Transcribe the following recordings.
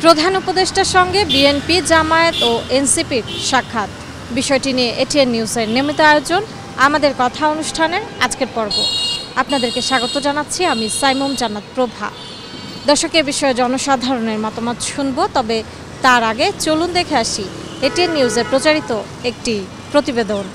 প্রধান উপদেষ্টার সঙ্গে বিএনপি, জামায়াত ও এনসিপির সাক্ষাৎ, বিষয়টি নিয়ে এটিএন নিউজের নিয়মিত আয়োজন আমাদের কথা অনুষ্ঠানের আজকের পর্ব। আপনাদেরকে স্বাগত জানাচ্ছি, আমি সাইমুম জান্নাত প্রভা। দর্শক, এ বিষয়ে জনসাধারণের মতামত শুনব, তবে তার আগে চলুন দেখে আসি এটিএন নিউজে প্রচারিত একটি প্রতিবেদন।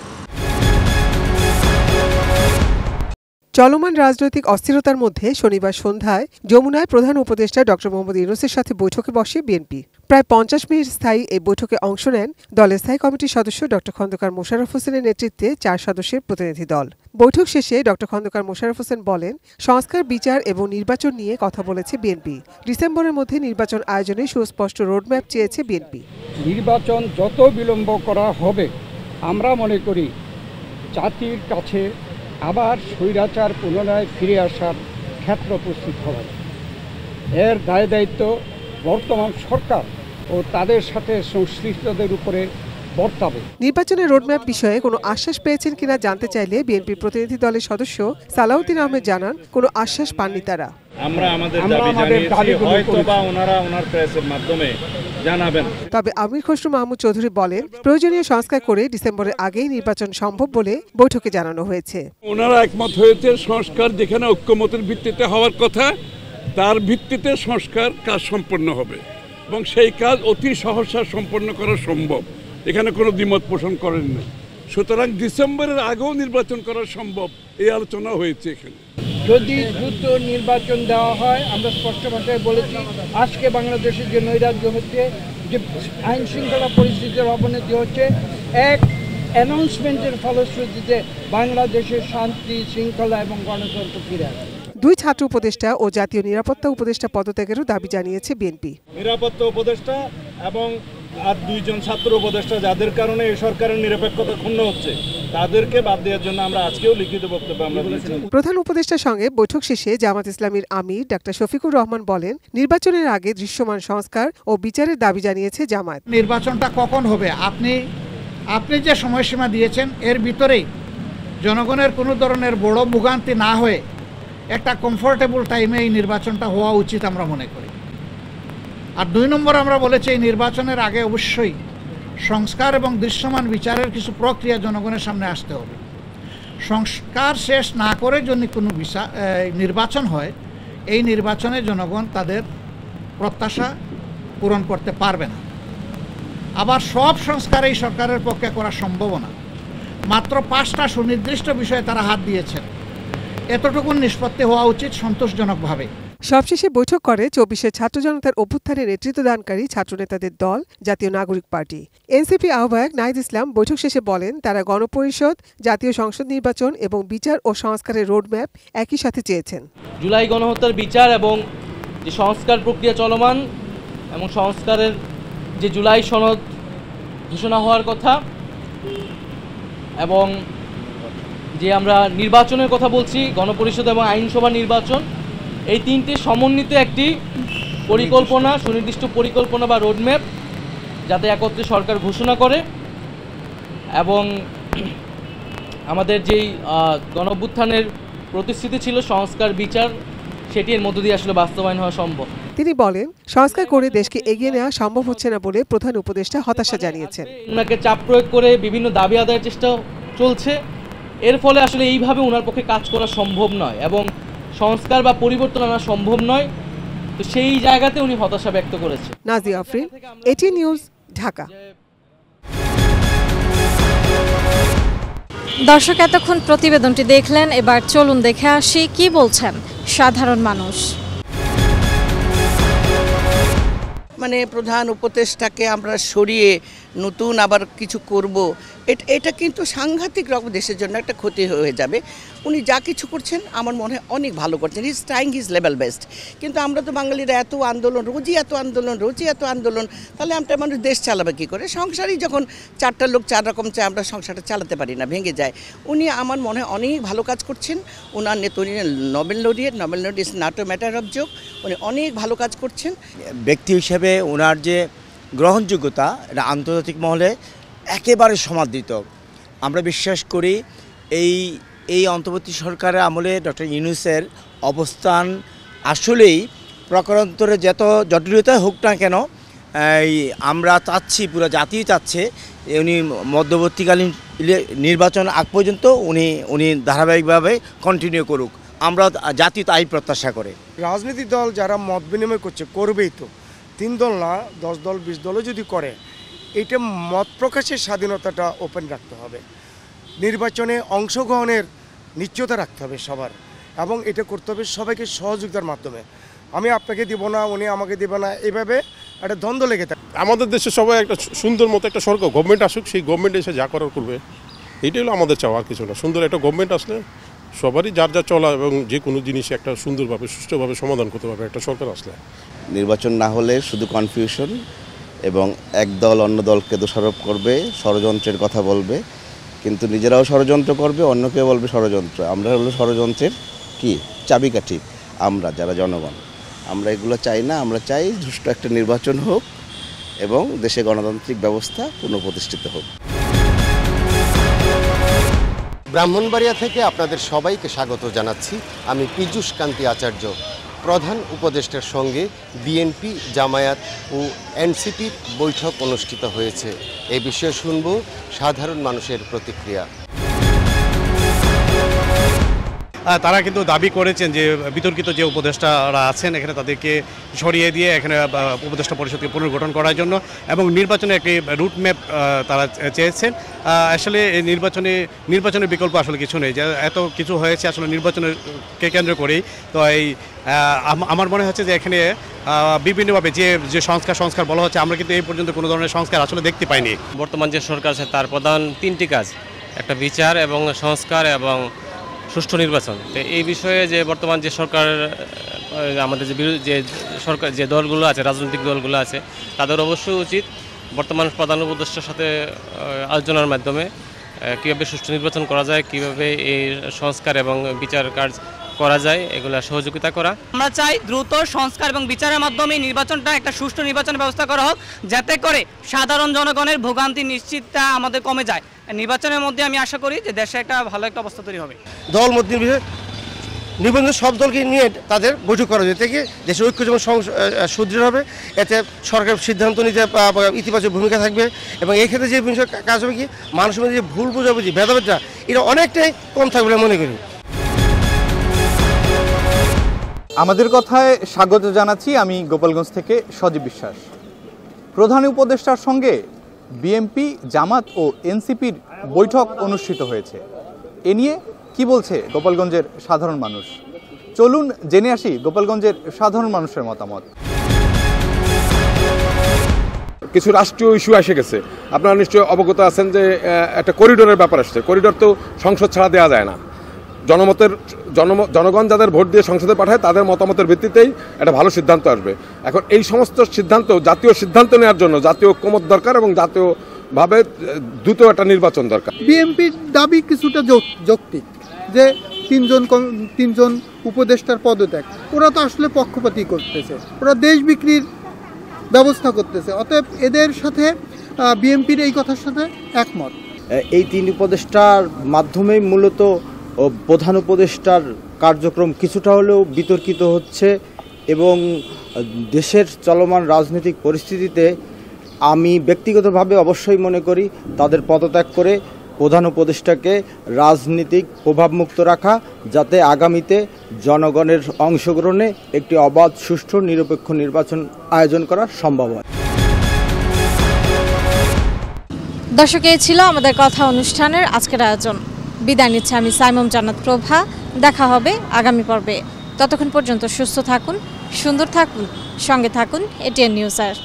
চলমান রাজনৈতিক অস্থিরতার মধ্যে শনিবার সন্ধ্যায় যমুনায় প্রধান উপদেষ্টা ডক্টর মোহাম্মদ ইউনূসের সাথে বৈঠকে বসে বিএনপি। প্রায় 50 মিনিট স্থায়ী এই বৈঠকে অংশ নেন দলের স্থায়ী কমিটির সদস্য ডক্টর খন্দকার মোশাররফ হোসেনের নেতৃত্বে 4 সদস্যের প্রতিনিধি দল। বৈঠক শেষে ডক্টর খন্দকার মোশাররফ হোসেন বলেন, সংস্কার, বিচার এবং নির্বাচন নিয়ে কথা বলেছে বিএনপি। ডিসেম্বরের মধ্যে নির্বাচন আয়োজনে সুস্পষ্ট রোডম্যাপ চেয়েছে বিএনপি। নির্বাচন যত বিলম্ব করা হবে, আমরা মনে করি জাতির কাছে আবার স্বৈরাচার পুনরায় ফিরে আসার ক্ষেত্র প্রস্তুত হবে। এর দায় দায়িত্ব বর্তমান সরকার ও তাদের সাথে সংশ্লিষ্টদের উপরে বর্তাবে। নির্বাচনের রোডম্যাপ বিষয়ে কোনো আশ্বাস পেয়েছেন কিনা জানতে চাইলে বিএনপি প্রতিনিধি দলের সদস্য সালাউদ্দিন আহমেদ জানান, কোনো আশ্বাস পাননি তারা। আমরা আমাদের দাবি হয়তোবা ওনারা ওনার প্রেসের মাধ্যমে জানাবেন। তবে আমির খসরু মাহমুদ চৌধুরী বলেন, প্রয়োজনীয় সংস্কার করে ডিসেম্বরের আগেই নির্বাচন সম্ভব বলে বৈঠকে জানানো হয়েছে। ওনারা একমত হয়েছে সংস্কার যেখানে ঐক্যমতের ভিত্তিতে হওয়ার কথা, তার ভিত্তিতে সংস্কার কাজ সম্পন্ন হবে এবং সেই কাজ অতি সহসা সম্পন্ন করা সম্ভব। এখানে কোনো দ্বিমত পোষণ করেন না। সুতরাং ডিসেম্বরের আগেও নির্বাচন করা সম্ভব, এই আলোচনা হয়েছে এখানে। যদি দ্রুত নির্বাচন দেওয়া হয়, আমরা স্পষ্ট ভাষায় বলেছি, আজকে বাংলাদেশের যে নৈরাজ্য হচ্ছে, যে আইন শৃঙ্খলা পরিস্থিতির অবনতি হচ্ছে, এক অ্যানাউন্সমেন্টের ফলশ্রুতিতে বাংলাদেশের শান্তি, শৃঙ্খলা এবং গণতন্ত্র ফিরে আসে। 2 ছাত্র উপদেষ্টা ও জাতীয় নিরাপত্তা উপদেষ্টা পদত্যাগেরও দাবি জানিয়েছে বিএনপি। নিরাপত্তা উপদেষ্টা এবং আর 2 জন ছাত্র উপদেষ্টা যাদের কারণে এই সরকারের নিরপেক্ষতা ক্ষুণ্ণ হচ্ছে, তাদেরকে বাদ দেওয়ার জন্য আমরা আজকেও লিখিত বক্তব্য আমরা দিয়েছি। প্রধান উপদেষ্টার সঙ্গে বৈঠক শেষে জামাত ইসলামীর আমির ডাক্তার শফিকুর রহমান বলেন, নির্বাচনের আগে দৃশ্যমান সংস্কার ও বিচারের দাবি জানিয়েছে জামাত। নির্বাচনটা কখন হবে আপনি যে সময়সীমা দিয়েছেন, এর ভিতরেই জনগণের কোনো ধরনের বড় ভোগান্তি না হয়ে একটা কমফোর্টেবল টাইমে এই নির্বাচনটা হওয়া উচিত আমরা মনে করি। আর 2 নম্বর, আমরা বলেছি এই নির্বাচনের আগে অবশ্যই সংস্কার এবং দৃশ্যমান বিচারের কিছু প্রক্রিয়া জনগণের সামনে আসতে হবে। সংস্কার শেষ না করে যদি কোনো নির্বাচন হয়, এই নির্বাচনে জনগণ তাদের প্রত্যাশা পূরণ করতে পারবে না। আবার সব সংস্কার এই সরকারের পক্ষে করা সম্ভব না। মাত্র 5টা সুনির্দিষ্ট বিষয়ে তারা হাত দিয়েছেন। এতটুকু নিষ্পত্তি হওয়া উচিত সন্তোষজনকভাবে। সবশেষে বৈঠক করে 24 ছাত্র জনতার অভ্যুত্থানে নেতৃত্বদানকারী ছাত্রনেতাদের দল জাতীয় নাগরিক পার্টি। এনসিপি আহ্বায়ক নাহিদ ইসলাম বৈঠক শেষে বলেন, তারা গণপরিষদ, জাতীয় সংসদ নির্বাচন এবং বিচার ও সংস্কারের রোডম্যাপ একই সাথে চেয়েছেন। জুলাই গণহত্যার বিচার এবং যে সংস্কার প্রক্রিয়া চলমান এবং সংস্কারের যে জুলাই সনদ ঘোষণা হওয়ার কথা, এবং যে আমরা নির্বাচনের কথা বলছি, গণপরিষদ এবং আইনসভা নির্বাচন, এই 3টে সমন্বিত একটি পরিকল্পনা, সুনির্দিষ্ট পরিকল্পনা বা রোডম্যাপ যাতে একত্রে সরকার ঘোষণা করে, এবং আমাদের যেই গণঅভ্যুত্থানের প্রতিশ্রুতি ছিল সংস্কার, বিচার, সেটি এর মধ্য দিয়ে আসলে বাস্তবায়ন হওয়া সম্ভব। তিনি বলেন, সংস্কার করে দেশকে এগিয়ে নেওয়া সম্ভব হচ্ছে না বলে প্রধান উপদেষ্টা হতাশা জানিয়েছেন। ওনাকে চাপ প্রয়োগ করে বিভিন্ন দাবি আদায়ের চেষ্টা চলছে, এর ফলে আসলে এইভাবে ওনার পক্ষে কাজ করা সম্ভব নয় এবং সংস্কার বা পরিবর্তন আনা সম্ভব নয়। তো সেই জায়গাতে উনি হতাশা ব্যক্ত করেছেন। Nazia Afrin, ATN news, Dhaka. দর্শক, এতক্ষণ প্রতিবেদনটি দেখলেন, এবার চলুন দেখে আসি কি বলছেন সাধারণ মানুষ। মানে প্রধান উপদেষ্টাকে আমরা সরিয়ে নতুন আবার কিছু করব, এটা কিন্তু সাংঘাতিক রকম দেশের জন্য একটা ক্ষতি হয়ে যাবে। উনি যা কিছু করছেন আমার মনে হয় অনেক ভালো করছেন, he is trying his level best. কিন্তু আমরা তো বাঙালিরা এত আন্দোলন, রোজই এত আন্দোলন, তাহলে আমরা মানুষ দেশ চালাবে কী করে? সংসারই যখন 4টা লোক 4 রকম চায়, আমরা সংসারটা চালাতে পারি না, ভেঙে যায়। উনি আমার মনে হয় অনেক ভালো কাজ করছেন। ওনার উনি Nobel laureate is not a matter of joke. উনি অনেক ভালো কাজ করছেন। ব্যক্তি হিসেবে ওনার যে গ্রহণযোগ্যতা, এটা আন্তর্জাতিক মহলে একেবারে সমাদৃত। আমরা বিশ্বাস করি এই অন্তর্বর্তী সরকারের আমলে ডক্টর ইউনূসের অবস্থান আসলেই প্রকারান্তরে যত জটিলতা হোক না কেন আমরা চাচ্ছি, পুরো জাতি চাচ্ছে উনি মধ্যবর্তীকালীন নির্বাচন আগ পর্যন্ত উনি ধারাবাহিকভাবে কন্টিনিউ করুক। আমরা জাতি তাই প্রত্যাশা করে। রাজনৈতিক দল যারা মত বিনিময় করবেই তো, 3 দল না 10 দল 20 দলও যদি করে, এটা মত প্রকাশের স্বাধীনতাটা ওপেন রাখতে হবে। নির্বাচনে অংশগ্রহণের নিশ্চয়তা রাখতে হবে সবার, এবং এটা করতে হবে সবাইকে সহযোগিতার মাধ্যমে। আমি আপনাকে দিব না, উনি আমাকে দেবে না, এভাবে একটা দ্বন্দ্ব লেগে থাকে। আমাদের দেশে সবাই একটা সুন্দর মতো একটা সরকার গভর্নমেন্ট আসুক, সেই গভর্নমেন্ট এসে যা করার করবে, এইটাই হলো আমাদের চাওয়া, কিছু না। সুন্দর একটা গভর্নমেন্ট আসলে সবারই যার যা চলা এবং যে কোনো জিনিস একটা সুন্দরভাবে সুষ্ঠুভাবে সমাধান করতে পারবে একটা সরকার আসলে। নির্বাচন না হলে শুধু কনফিউশন এবং এক দল অন্য দলকে দোষারোপ করবে, ষড়যন্ত্রের কথা বলবে, কিন্তু নিজেরাও ষড়যন্ত্র করবে, অন্যকেও বলবে ষড়যন্ত্র। আমরা হলো ষড়যন্ত্রের কি চাবিকাঠি, আমরা যারা জনগণ, আমরা এগুলো চাই না। আমরা চাই সুষ্ঠু একটা নির্বাচন হোক এবং দেশে গণতান্ত্রিক ব্যবস্থা পুনঃপ্রতিষ্ঠিত হোক। ব্রাহ্মণবাড়িয়া থেকে আপনাদের সবাইকে স্বাগত জানাচ্ছি। আমি পীযূষ কান্তি আচার্য। প্রধান উপদেষ্টার সঙ্গে বিএনপি, জামায়াত ও এনসিপির বৈঠক অনুষ্ঠিত হয়েছে। এ বিষয়ে শুনব সাধারণ মানুষের প্রতিক্রিয়া। তারা কিন্তু দাবি করেছেন যে বিতর্কিত যে উপদেষ্টারা আছেন এখানে তাদেরকে সরিয়ে দিয়ে এখানে উপদেষ্টা পরিষদকে পুনর্গঠন করার জন্য এবং নির্বাচনে একটি রুটম্যাপ তারা চেয়েছেন। আসলে এই নির্বাচনের বিকল্প আসলে কিছু নেই, যে এত কিছু হয়েছে আসলে নির্বাচনকে কেন্দ্র করেই। তো এই আমার মনে হচ্ছে যে এখানে বিভিন্নভাবে যে সংস্কার বলা হচ্ছে, আমরা কিন্তু এই পর্যন্ত কোনো ধরনের সংস্কার আসলে দেখতে পাইনি। বর্তমান যে সরকার আছে তার প্রধান 3টি কাজ, একটা বিচার এবং সংস্কার এবং সুষ্ঠু নির্বাচন। তো এই বিষয়ে যে বর্তমান যে সরকার, আমাদের যে সরকার যে দলগুলো আছে, রাজনৈতিক দলগুলো আছে, তাদের অবশ্যই উচিত বর্তমান প্রধান উপদেষ্টার সাথে আলোচনার মাধ্যমে কীভাবে সুষ্ঠু নির্বাচন করা যায়, কীভাবে এই সংস্কার এবং বিচার কাজ করা যায়, এগুলো সহযোগিতা করা। আমরা চাই দ্রুত সংস্কার এবং বিচারের মাধ্যমে নির্বাচনটা একটা সুষ্ঠু নির্বাচনের ব্যবস্থা করা হোক, যাতে করে সাধারণ জনগণের ভোগান্তি নিশ্চিতটা আমাদের কমে যায়। নির্বাচনের মধ্যে আমি আশা করি যে দেশে একটা ভালো একটা অবস্থা তৈরি হবে। দল মত নিবন্ধন সব দলকে নিয়ে তাদের বৈঠক করা যায়, থেকে দেশের ঐক্য যেমন সুদৃঢ় হবে, এতে সরকার সিদ্ধান্ত নিতে ইতিবাচক ভূমিকা থাকবে। এবং এই ক্ষেত্রে যে কাজ হবে কি, মানুষের মধ্যে যে ভুল বোঝাবুঝি, ভেদাভেদটা, এটা অনেকটাই কম থাকবে বলে মনে করি। আমাদের কথায় স্বাগত জানাচ্ছি। আমি গোপালগঞ্জ থেকে সজীব বিশ্বাস। প্রধান উপদেষ্টার সঙ্গে বিএনপি, জামাত ও এনসিপির বৈঠক অনুষ্ঠিত হয়েছে। এ নিয়ে কি বলছে গোপালগঞ্জের সাধারণ মানুষ? চলুন জেনে আসি গোপালগঞ্জের সাধারণ মানুষের মতামত। কিছু রাষ্ট্রীয় ইস্যু এসে গেছে। আপনারা নিশ্চয়ই অবগত আছেন যে একটা করিডোরের ব্যাপার আসছে। করিডোর তো সংসদ ছাড়া দেওয়া যায় না। জনগণ যাদের ভোট দিয়ে সংসদে পাঠায় তাদের মতামতের ভিত্তিতেই একটা ভালো সিদ্ধান্ত আসবে। এখন এই সমস্ত সিদ্ধান্ত, জাতীয় সিদ্ধান্ত নেওয়ার জন্য জাতীয় ঐক্যমত দরকার এবং জাতীয়ভাবে দ্রুত একটা নির্বাচন দরকার। বিএনপির দাবি কিছুটা যৌক্তিক, যে তিনজন উপদেষ্টার পদত্যাগ, ওরা তো আসলে পক্ষপাতী করতেছে, ওরা দেশ বিক্রির ব্যবস্থা করতেছে। অতএব এদের সাথে বিএনপির এই কথার সাথে একমত। এই 3 উপদেষ্টার মাধ্যমেই মূলত প্রধান উপদেষ্টার কার্যক্রম কিছুটা হলেও বিতর্কিত হচ্ছে এবং দেশের চলমান রাজনৈতিক পরিস্থিতিতে আমি ব্যক্তিগতভাবে অবশ্যই মনে করি তাদের পদত্যাগ করে প্রধান উপদেষ্টাকে রাজনীতিক প্রভাবমুক্ত রাখা, যাতে আগামীতে জনগণের অংশগ্রহণে একটি অবাধ, সুষ্ঠু, নিরপেক্ষ নির্বাচন আয়োজন করা সম্ভব হয়। দর্শক, এই ছিল আমাদের কথা অনুষ্ঠানের আজকের আয়োজন। বিদায় নিচ্ছে আমি সাইমম জান্নাত প্রভা। দেখা হবে আগামী পর্বে। ততক্ষণ পর্যন্ত সুস্থ থাকুন, সুন্দর থাকুন, সঙ্গে থাকুন এটিএন নিউজের।